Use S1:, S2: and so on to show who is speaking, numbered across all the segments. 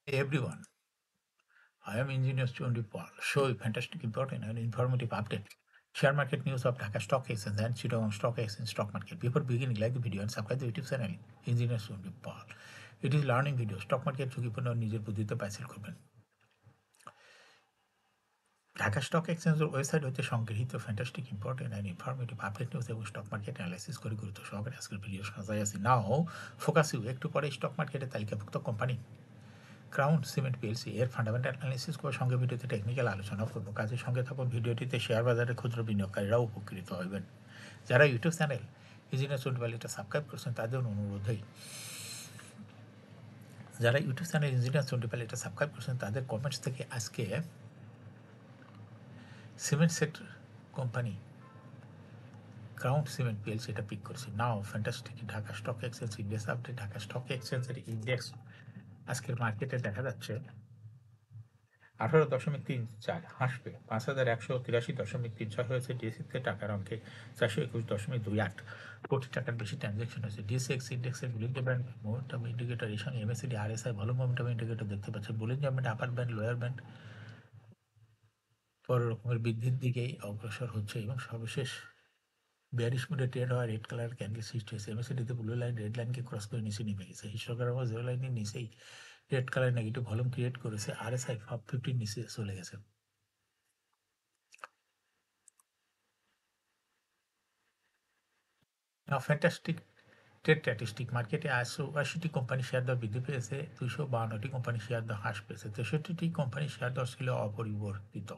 S1: Hey everyone, I am Engineer Chundi Paul. Show a fantastic, important, and informative update. Share market news of Dhaka Stock Exchange and Chittagong Stock Exchange stock market. Before beginning, like the video and subscribe the YouTube channel Engineer Chundi Paul. It is learning video. Stock market ঝুঁকিপূর্ণ নিজের বুদ্ধিতে পাইসেল করবেন। Dhaka stock এক্সচেঞ্জের website হতে সংগৃহীত fantastic important and informative update news এবং stock market analysis করে গুরুত্ব সহকারে আজকের ভিডিও সাজাই আছে। নাও ফোকাস ইউ একটু পরে স্টক মার্কেটে তালিকাভুক্ত কোম্পানি ক্রাউন সিমেন্ট পিএলসি এর ফান্ডামেন্টাল অ্যানালিসিস করে সঙ্গে ভিডিওতে টেকনিক্যাল আলোচনা করবো। কাজের সঙ্গে থাকুন। ভিডিওটিতে শেয়ার বাজারের ক্ষুদ্র বিনিয়োগকারীরাও উপকৃত হবেন। যারা YouTube channel engineer Chandi Pal এটা সাবস্ক্রাইব করছেন তাদের অনুরোধেই যারা YouTube channel engineer Chandi Pal এটা সাবস্ক্রাইব করছেন তাদের কমেন্টস থেকে আজকে cement sector company Crown Cement PLC এটা পিক করছি। Now fantastic Dhaka stock exchange index update. Dhaka stock এক্সচেঞ্জের ইন্ডেক্স আজকের মার্কেটে দেখা যাচ্ছে 18.34 হাসবে 5,183.36 হয়েছে। ডিএসিতে টাকার অঙ্কে 421.28 কোটি টাকার বেশি ট্রানজ্যাকশন হয়েছে। ডিএসএক্স ইন্ডেক্সের বুলিং ব্যান্ড মোমেন্টাম ইন্ডিকেটর এর সঙ্গে MACD RSI volume momentum indicator দেখতে পাচ্ছেন। Bollinger band upper band lower band বড় রকমের বৃদ্ধির দিকেই অগ্রসর হচ্ছে এবং সর্বশেষ বেয়ারিশ মুডে ট্রেড হওয়া রেড কালার ক্যান্ডেল সৃষ্টি হয়েছে। এমএসিডিতে ব্লু লাইন রেড লাইনকে ক্রস করে নিচে নেমে গেছে। হিস্টোগ্রামে জিরো লাইনের নিচেই red colour negative volume create করেছে। আরএসআই 50 নিচে চলে গেছে। ফ্যান্টাস্টিক ট্রেড স্ট্যাটিস্টিক মার্কেটে 80টি কোম্পানি শেয়ার দর বৃদ্ধি পেয়েছে, 252টি কোম্পানি শেয়ার দর হ্রাস পেয়েছে, 63টি কোম্পানি শেয়ার দর ছিল অপরিবর্তিত।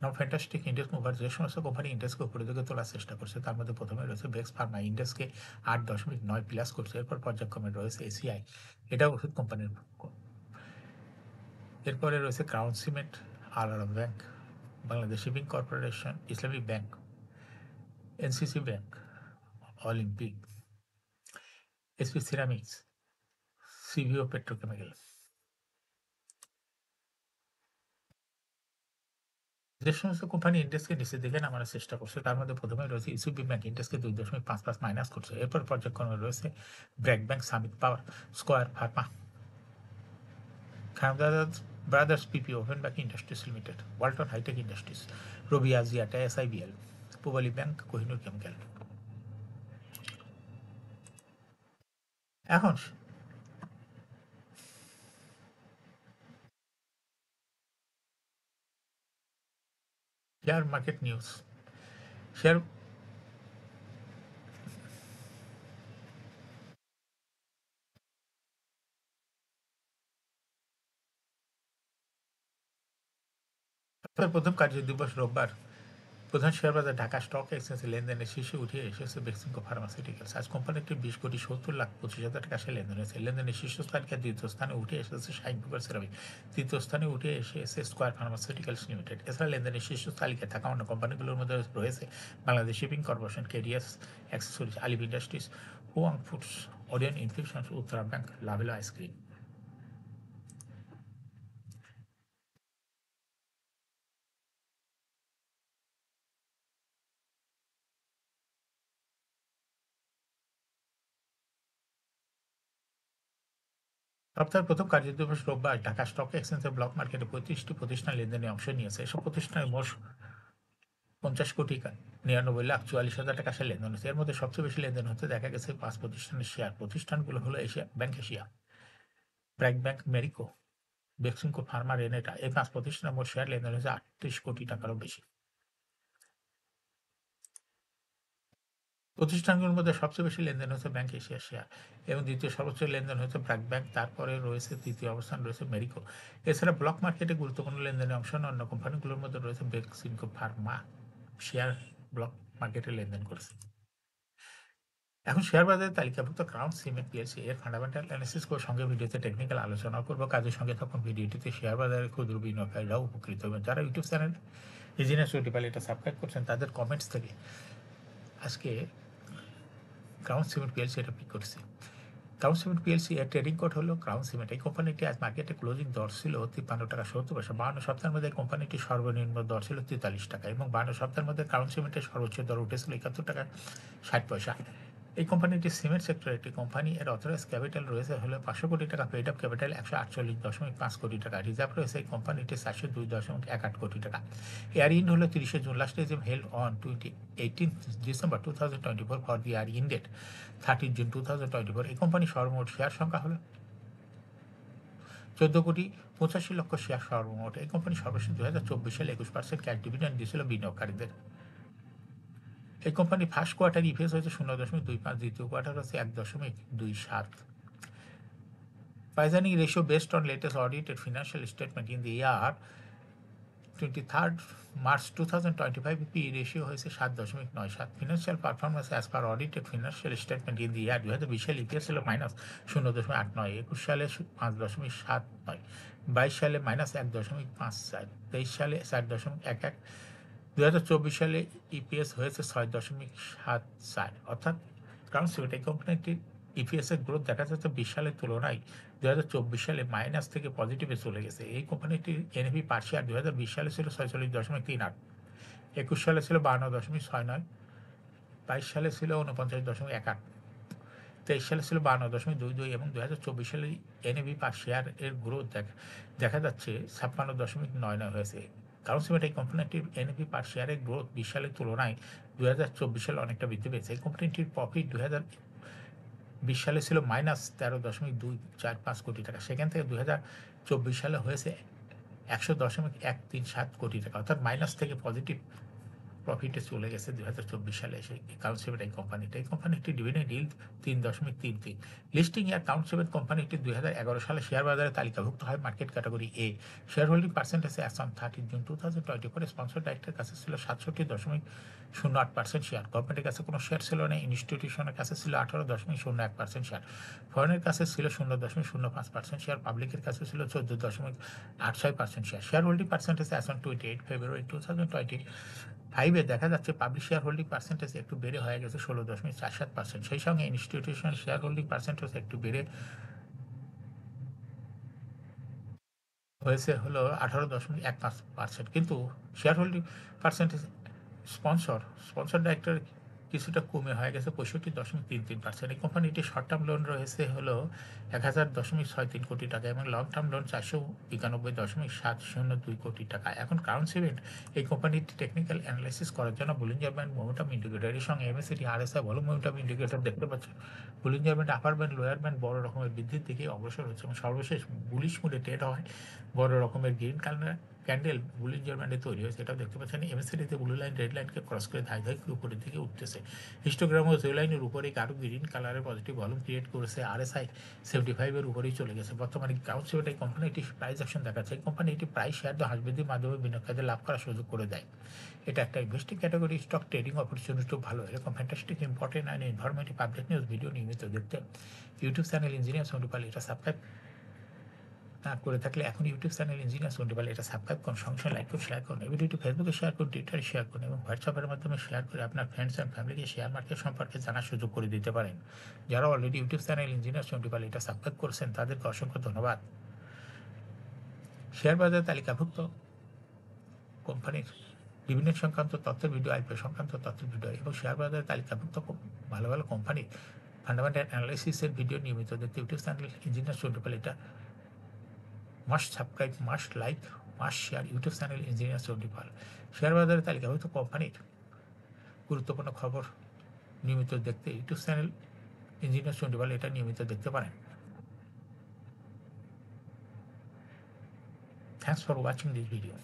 S1: নাও ফ্যান্টাস্টিক ইন্ডেক্স মুভার যে সমস্ত কোম্পানি ইন্ডেক্সকে উপরের দিকে তোলার চেষ্টা করছে তার মধ্যে প্রথমে রয়েছে বেক্স ফার্মা। ইন্ডেক্সকে 8.9 প্লাস করছে। এরপর পর্যায়ক্রমে রয়েছে এসিআই, এটা ওষুধ কোম্পানির। এরপরে রয়েছে ক্রাউন সিমেন্ট, আলারা bank, Bangladesh shipping corporation, Islamic bank, NCC bank, Olympic, SP ceramics, CVO petrochemical. যে সমস্ত কোম্পানি ইন্ডেক্সকে নিচের দিকে নামানোর চেষ্টা করছে তার মধ্যে প্রথমে রয়েছে ইসিবি ব্যাংক। ইন্ডেক্সকে 2.55 মাইনাস করছে। এরপর পর্যায়ক্রমে রয়েছে BRAC Bank, Summit Power, Square Pharma, Khan Brothers PP, Woven Bank Industries Limited, Walton Hi Tech Industries, Robi Axiata, SIBL, Pubali Bank, Kohinoor Chemical. এখন শেয়ার মার্কেট নিউজ। শেয়ার প্রথম কার্যদিবস রোববার প্রধান শেয়ার বাজার ঢাকা স্টক এক্সচেঞ্জে লেনদেনের শীর্ষে উঠে এসেছে বেক্সিমকো ফার্মাসিউটিক্যালস। আজ কোম্পানিটি 20,70,25,000 টাকা সে লেনদেন হয়েছে। লেনদেনের শীর্ষ তালিকায় দ্বিতীয় স্থানে উঠে এসেছে শাইন সুপার সেরামিক, তৃতীয় স্থানে উঠে এসেছে স্কোয়ার ফার্মাসিউটিক্যালস লিমিটেড। এছাড়া লেনদেনের শীর্ষ তালিকায় থাকা অন্য কোম্পানিগুলোর মধ্যে রয়েছে Bangladesh shipping Corporation, KDS Accessories, Alif Industries, হুয়াং Foods, Orion Infusions, Uttara Bank, Lovello ice cream. সপ্তাহের প্রথম কার্যদিবস রোববার ঢাকা স্টক এক্সচেঞ্জের ব্লক মার্কেটে 35টি প্রতিষ্ঠান লেনদেনে অংশ নিয়েছে। এসব প্রতিষ্ঠানের মোট 50,99,44,000 টাকা সে লেনদেন হয়েছে। এর মধ্যে সবচেয়ে বেশি লেনদেন হতে দেখা গেছে 5 প্রতিষ্ঠানের শেয়ার। প্রতিষ্ঠানগুলো হলো Asia bank, Asia BRAC bank, merry-go, Beximco Pharma, Renata. এই 5 প্রতিষ্ঠানের মোট শেয়ার লেনদেন হয়েছে 38 কোটি টাকারও বেশি। প্রতিষ্ঠানগুলোর মধ্যে সবচেয়ে বেশি লেনদেন হচ্ছে ব্যাংক এশিয়া শেয়ার এবং দ্বিতীয় সর্বোচ্চ লেনদেন হচ্ছে ব্র্যাক ব্যাংক। তারপরে রয়েছে তৃতীয় অবস্থান রয়েছে মেরিকো। এছাড়া ব্লক মার্কেটে গুরুত্বপূর্ণ লেনদেনে অংশ নেওয়া অন্য কোম্পানিগুলোর মধ্যে রয়েছে বেক্সিমকো ফার্মা শেয়ার ব্লক মার্কেটে লেনদেন করেছে। এখন শেয়ার বাজারে তালিকাভুক্ত ক্রাউন সিমেন্ট পিএলসি এর ফান্ডামেন্টাল অ্যানালিসিস করে সঙ্গে ভিডিওতে টেকনিক্যাল আলোচনা করবো। কাজের সঙ্গে তখন ভিডিওটিতে শেয়ার বাজারের ক্ষুদ্র বিনিয়োগকারীরাও উপকৃত হবেন। যারা YouTube channel engineer Chandi Pal এটা সাবস্ক্রাইব করছেন তাদের কমেন্টস থেকে আজকে ক্রাউন সিমেন্ট পিএলসি এটা পিক করছে। ক্রাউন সিমেন্ট পিএলসি এর ট্রেডিং কোড হলো ক্রাউন সিমেন্ট। এই কোম্পানিটি আজ মার্কেটে ক্লোজিং দর ছিল 53 টাকা 70 পয়সা। 52 সপ্তাহের মধ্যে কোম্পানিটির সর্বনিম্ন দর ছিল 43 টাকা এবং 52 সপ্তাহের মধ্যে ক্রাউন সিমেন্টের সর্বোচ্চ দর উঠেছিল 71 টাকা 60 পয়সা। এই কোম্পানিটি সিমেন্ট সেক্টরের একটি কোম্পানি। এর অথরাইজ ক্যাপিটাল রয়েছে হলো 500 কোটি টাকা, পেইড আপ ক্যাপিটাল 148.5 কোটি টাকা, রিজার্ভ রয়েছে এই কোম্পানিটির 402.18 কোটি টাকা। এয়ার ইন্ড হলো 30 June, last is held on 18 December 2024 for the year ended 13 June 2024। এই কোম্পানির সর্বমোট শেয়ার সংখ্যা হলো 14,85,00,000 শেয়ার সর্বমোট। এই কোম্পানি সর্বশেষ 2024 সালে 21% ক্যাশ ডিভিডেন্ড দিয়েছিল বিনিয়োগকারীদের। এই কোম্পানির ফার্স্ট কোয়ার্টার ইপিএস হয়েছে 0.25, দ্বিতীয় কোয়ার্টার হচ্ছে 1.27। Poisoning ratio based on latest audited financial statement in the year 23rd March 2025, P ratio হয়েছে 7.97। Financial performance as per audited financial statement in the year 2020 সালে EPS ছিল -0.89, 21 সালে 5.79, 22 সালে -1.54, 23 সালে 4.11, 2024 সালে ইপিএস হয়েছে 6.74। অর্থাৎ কারণ সিমেন্ট কোম্পানিটির ইপিএস এর গ্রোথ দেখা যাচ্ছে 20 সালের তুলনায় 2024 সালে মাইনাস থেকে পজিটিভে চলে গেছে। এই কোম্পানিটির এনএভি পার শেয়ার 2020 সালে ছিল 46.38, 21 সালে ছিল 52.69, 22 সালে ছিল 49.18, 23 সালে ছিল 52.22 এবং 2024 সালে এনএভি পার শেয়ার এর গ্রোথ দেখা যাচ্ছে 56.99 হয়েছে। কারণ সিমেন্ট এই কোম্পানিটির এনএভি পার শেয়ারের গ্রোথ 20 সালের তুলনায় 2024 সালে অনেকটা বৃদ্ধি পেয়েছে। এই কোম্পানিটির প্রফিট 2020 সালে ছিল -13.245 কোটি টাকা, সেখান থেকে 2024 সালে হয়েছে 100.137 কোটি টাকা, অর্থাৎ মাইনাস থেকে পজিটিভ প্রফিটে চলে গেছে 2024 সালে এসে। কাউন্ট সেভেন এই কোম্পানিটি dividend yield 3.33। Listing year count seven কোম্পানিটি 2011 সালে শেয়ার বাজারে তালিকাভুক্ত হয় market category A. Share holding পার্সেন্টেজে অ্যাজ অন 30 জুন 2024 স্পন্সর ডাইরেক্টের কাছে ছিল 67.08% শেয়ার। গভর্নমেন্টের কাছে কোনো শেয়ার ছিল না। ইনস্টিটিউশনের কাছে ছিল 18.01% শেয়ার। ফরেনের কাছে ছিল 0.05% শেয়ার। পাবলিকের কাছে ছিল 14.86% share. Share holding percentage as on 28 ফেব্রুয়ারি 2025 দেখা যাচ্ছে পাবলিক শেয়ার হোল্ডিং পার্সেন্টেজ একটু বেড়ে হয়ে গেছে 16.47%। সেই সঙ্গে ইনস্টিটিউশনাল শেয়ার হোল্ডিং পার্সেন্টেজ একটু বেড়ে হয়েছে হলো 18.15%। কিন্তু share holding percentage sponsor director কিছুটা কমে হয়ে গেছে 65.33%। এই কোম্পানিটি শর্ট টার্ম লোন রয়েছে হলো 1000.63 কোটি টাকা এবং লং টার্ম লোন 491.702 কোটি টাকা। এখন কাউন্ট সেভেন এই কোম্পানিটি টেকনিক্যাল অ্যানালাইসিস করার জন্য বুলিঞ্জার ব্যান্ড মোমেন্টাম ইন্ডিকেটরের সঙ্গে MACD RSI volume momentum indicator দেখতে পাচ্ছেন। Bollinger band upper band lower band বড় রকমের বৃদ্ধির দিকে অগ্রসর হচ্ছে এবং সর্বশেষ বুলিশ মুডে ট্রেড হয়। বড় রকমের গ্রিন কালার ক্যান্ডেল বুলিঞ্জার ব্যান্ডে তৈরি হয়েছে, এটাও দেখতে পাচ্ছেন। এমএসিডিতে ব্লু লাইন রেড লাইনকে ক্রস করে ধাই ধাই উপরের দিকে উঠতেছে। হিস্টোগ্রাম ও জে লাইনের উপরে আরও গ্রিন কালারের পজিটিভ ভলিউম ক্রিয়েট করেছে। আরএসআই 75-এর উপরেই চলে গেছে। বর্তমানে কাউন্ট সেভেন এই কোম্পানিটি প্রাইস অ্যাকশন দেখাচ্ছে। এই কোম্পানিটি প্রাইস শেয়ার হ্রাস বৃদ্ধির মাধ্যমে বিনিয়োগকারীদের লাভ করার সুযোগ করে দেয়। এটা একটা investing category stock trading opportunity ভালো। এরকম fantastic important and informative update news video নিয়মিত দেখতে ইউটিউব চ্যানেল ইঞ্জিনিয়ার সন্ডিপাল এটা সাবস্ক্রাইব না করে থাকলে এখন ইউটিউব চ্যানেল ইঞ্জিনিয়ার সন্ডিপাল এটা সাবস্ক্রাইব করুন, সঙ্গে লাইক করুন, শেয়ার করুন। এই ভিডিওটি ফেসবুকে শেয়ার করুন, টুইটারে শেয়ার করুন এবং হোয়াটসঅ্যাপের মাধ্যমে শেয়ার করে আপনার ফ্রেন্ডস অ্যান্ড ফ্যামিলিকে শেয়ার মার্কেট সম্পর্কে জানার সুযোগ করে দিতে পারেন। যারা already YouTube channel engineer Sandipal এটা সাবস্ক্রাইব করেছেন তাদেরকে অসংখ্য ধন্যবাদ। শেয়ার বাজারে তালিকাভুক্ত কোম্পানির ডিভিডেন্ড সংক্রান্ত তথ্যের ভিডিও, আইপিও সংক্রান্ত তথ্যের ভিডিও এবং শেয়ার বাজারে তালিকাভুক্ত ভালো ভালো কোম্পানির ফান্ডামেন্টাল অ্যানালাইসিসের ভিডিও নিয়মিত দেখতে ইউটিউব চ্যানেল ইঞ্জিনিয়ার সন্ডিপাল এটা must subscribe, must like, must share YouTube channel engineer Sandipal. Share বাজারে তালিকাভুক্ত কোম্পানির গুরুত্বপূর্ণ খবর নিয়মিত দেখতে ইউটিউব চ্যানেল ইঞ্জিনিয়ার সন্ডিপাল এটা নিয়মিত দেখতে পারেন। Thanks for watching this video.